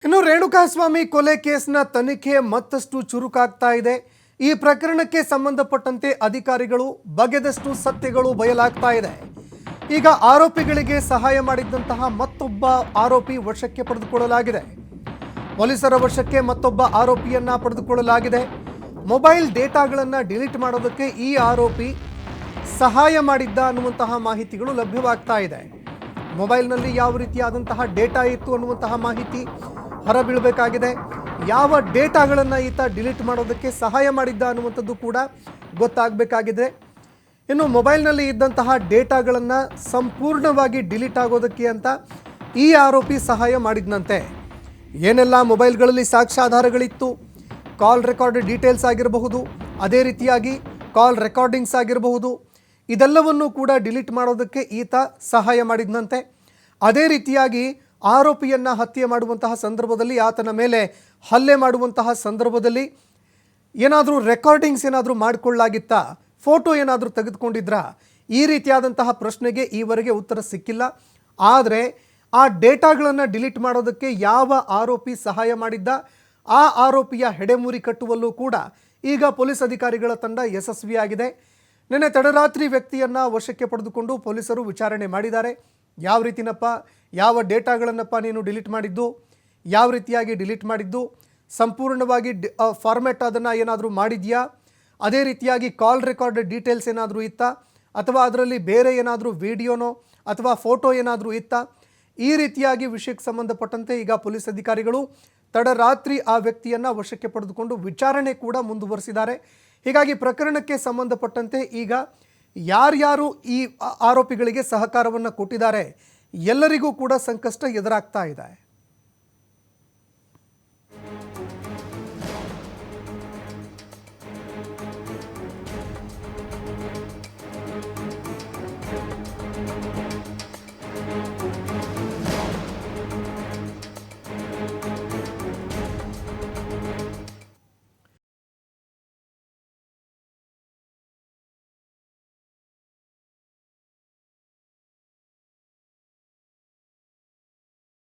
ಇನ್ನು ರೇಣುಕಾಸ್ವಾಮಿ ಕೊಲೆ ಕೇಸ್ನ ತನಿಖೆ ಮತ್ತಷ್ಟು ಚುರುಕಾಗ್ತಾ ಇದೆ. ಈ ಪ್ರಕರಣಕ್ಕೆ ಸಂಬಂಧಪಟ್ಟಂತೆ ಅಧಿಕಾರಿಗಳು ಬಗೆದಷ್ಟು ಸತ್ಯಗಳು ಬಯಲಾಗ್ತಾ ಇದೆ. ಈಗ ಆರೋಪಿಗಳಿಗೆ ಸಹಾಯ ಮಾಡಿದ್ದಂತಹ ಮತ್ತೊಬ್ಬ ಆರೋಪಿ ವಶಕ್ಕೆ ಪಡೆದುಕೊಳ್ಳಲಾಗಿದೆ. ಪೊಲೀಸರ ವಶಕ್ಕೆ ಮತ್ತೊಬ್ಬ ಆರೋಪಿಯನ್ನ ಪಡೆದುಕೊಳ್ಳಲಾಗಿದೆ. ಮೊಬೈಲ್ ಡೇಟಾಗಳನ್ನು ಡಿಲೀಟ್ ಮಾಡೋದಕ್ಕೆ ಈ ಆರೋಪಿ ಸಹಾಯ ಮಾಡಿದ್ದ ಅನ್ನುವಂತಹ ಮಾಹಿತಿಗಳು ಲಭ್ಯವಾಗ್ತಾ ಇದೆ. ಮೊಬೈಲ್ನಲ್ಲಿ ಯಾವ ರೀತಿಯಾದಂತಹ ಡೇಟಾ ಇತ್ತು ಅನ್ನುವಂತಹ ಮಾಹಿತಿ ಹೊರಬೀಳಬೇಕಾಗಿದೆ. ಯಾವ ಡೇಟಾಗಳನ್ನು ಈತ ಡಿಲೀಟ್ ಮಾಡೋದಕ್ಕೆ ಸಹಾಯ ಮಾಡಿದ್ದ ಅನ್ನುವಂಥದ್ದು ಕೂಡ ಗೊತ್ತಾಗಬೇಕಾಗಿದೆ. ಇನ್ನು ಮೊಬೈಲ್ನಲ್ಲಿ ಇದ್ದಂತಹ ಡೇಟಾಗಳನ್ನು ಸಂಪೂರ್ಣವಾಗಿ ಡಿಲೀಟ್ ಆಗೋದಕ್ಕೆ ಅಂತ ಈ ಆರೋಪಿ ಸಹಾಯ ಮಾಡಿದ್ನಂತೆ. ಏನೆಲ್ಲ ಮೊಬೈಲ್ಗಳಲ್ಲಿ ಸಾಕ್ಷ್ಯಾಧಾರಗಳಿತ್ತು, ಕಾಲ್ ರೆಕಾರ್ಡ್ ಡೀಟೇಲ್ಸ್ ಆಗಿರಬಹುದು, ಅದೇ ರೀತಿಯಾಗಿ ಕಾಲ್ ರೆಕಾರ್ಡಿಂಗ್ಸ್ ಆಗಿರಬಹುದು, ಇದೆಲ್ಲವನ್ನೂ ಕೂಡ ಡಿಲೀಟ್ ಮಾಡೋದಕ್ಕೆ ಈತ ಸಹಾಯ ಮಾಡಿದ್ನಂತೆ. ಅದೇ ರೀತಿಯಾಗಿ ಆರೋಪಿಯನ್ನು ಹತ್ಯೆ ಮಾಡುವಂತಹ ಸಂದರ್ಭದಲ್ಲಿ, ಆತನ ಮೇಲೆ ಹಲ್ಲೆ ಮಾಡುವಂತಹ ಸಂದರ್ಭದಲ್ಲಿ ಏನಾದರೂ ರೆಕಾರ್ಡಿಂಗ್ಸ್ ಏನಾದರೂ ಮಾಡಿಕೊಳ್ಳಲಾಗಿತ್ತಾ, ಫೋಟೋ ಏನಾದರೂ ತೆಗೆದುಕೊಂಡಿದ್ರಾ, ಈ ರೀತಿಯಾದಂತಹ ಪ್ರಶ್ನೆಗೆ ಈವರೆಗೆ ಉತ್ತರ ಸಿಕ್ಕಿಲ್ಲ. ಆದರೆ ಆ ಡೇಟಾಗಳನ್ನು ಡಿಲೀಟ್ ಮಾಡೋದಕ್ಕೆ ಯಾವ ಆರೋಪಿ ಸಹಾಯ ಮಾಡಿದ್ದ, ಆ ಆರೋಪಿಯ ಹೆಡೆಮುರಿ ಕಟ್ಟುವಲ್ಲೂ ಕೂಡ ಈಗ ಪೊಲೀಸ್ ಅಧಿಕಾರಿಗಳ ತಂಡ ಯಶಸ್ವಿಯಾಗಿದೆ. ನಿನ್ನೆ ತಡರಾತ್ರಿ ವ್ಯಕ್ತಿಯನ್ನು ವಶಕ್ಕೆ ಪಡೆದುಕೊಂಡು ಪೊಲೀಸರು ವಿಚಾರಣೆ ಮಾಡಿದ್ದಾರೆ. ಯಾವ ರೀತಿನಪ್ಪ, ಯಾವ ಡೇಟಾಗಳನ್ನಪ್ಪ ನೀನು ಡಿಲೀಟ್ ಮಾಡಿದ್ದು, ಯಾವ ರೀತಿಯಾಗಿ ಡಿಲೀಟ್ ಮಾಡಿದ್ದು, ಸಂಪೂರ್ಣವಾಗಿ ಫಾರ್ಮ್ಯಾಟ್ ಅದನ್ನು ಏನಾದರೂ ಮಾಡಿದೆಯಾ, ಅದೇ ರೀತಿಯಾಗಿ ಕಾಲ್ ರೆಕಾರ್ಡ್ ಡೀಟೇಲ್ಸ್ ಏನಾದರೂ ಇತ್ತಾ, ಅಥವಾ ಅದರಲ್ಲಿ ಬೇರೆ ಏನಾದರೂ ವಿಡಿಯೋನೋ ಅಥವಾ ಫೋಟೋ ಏನಾದರೂ ಇತ್ತಾ, ಈ ರೀತಿಯಾಗಿ ವಿಷಯಕ್ಕೆ ಸಂಬಂಧಪಟ್ಟಂತೆ ಈಗ ಪೊಲೀಸ್ ಅಧಿಕಾರಿಗಳು ತಡರಾತ್ರಿ ಆ ವ್ಯಕ್ತಿಯನ್ನು ವಶಕ್ಕೆ ಪಡೆದುಕೊಂಡು ವಿಚಾರಣೆ ಕೂಡ ಮುಂದುವರಿಸಿದ್ದಾರೆ. ಹೀಗಾಗಿ ಪ್ರಕರಣಕ್ಕೆ ಸಂಬಂಧಪಟ್ಟಂತೆ ಈಗ ಯಾರ್ಯಾರು ಈ ಆರೋಪಿಗಳಿಗೆ ಸಹಕಾರವನ್ನು ಕೊಟ್ಟಿದ್ದಾರೆ ಎಲ್ಲರಿಗೂ ಕೂಡ ಸಂಕಷ್ಟ ಎದುರಾಗ್ತಾ ಇದೆ.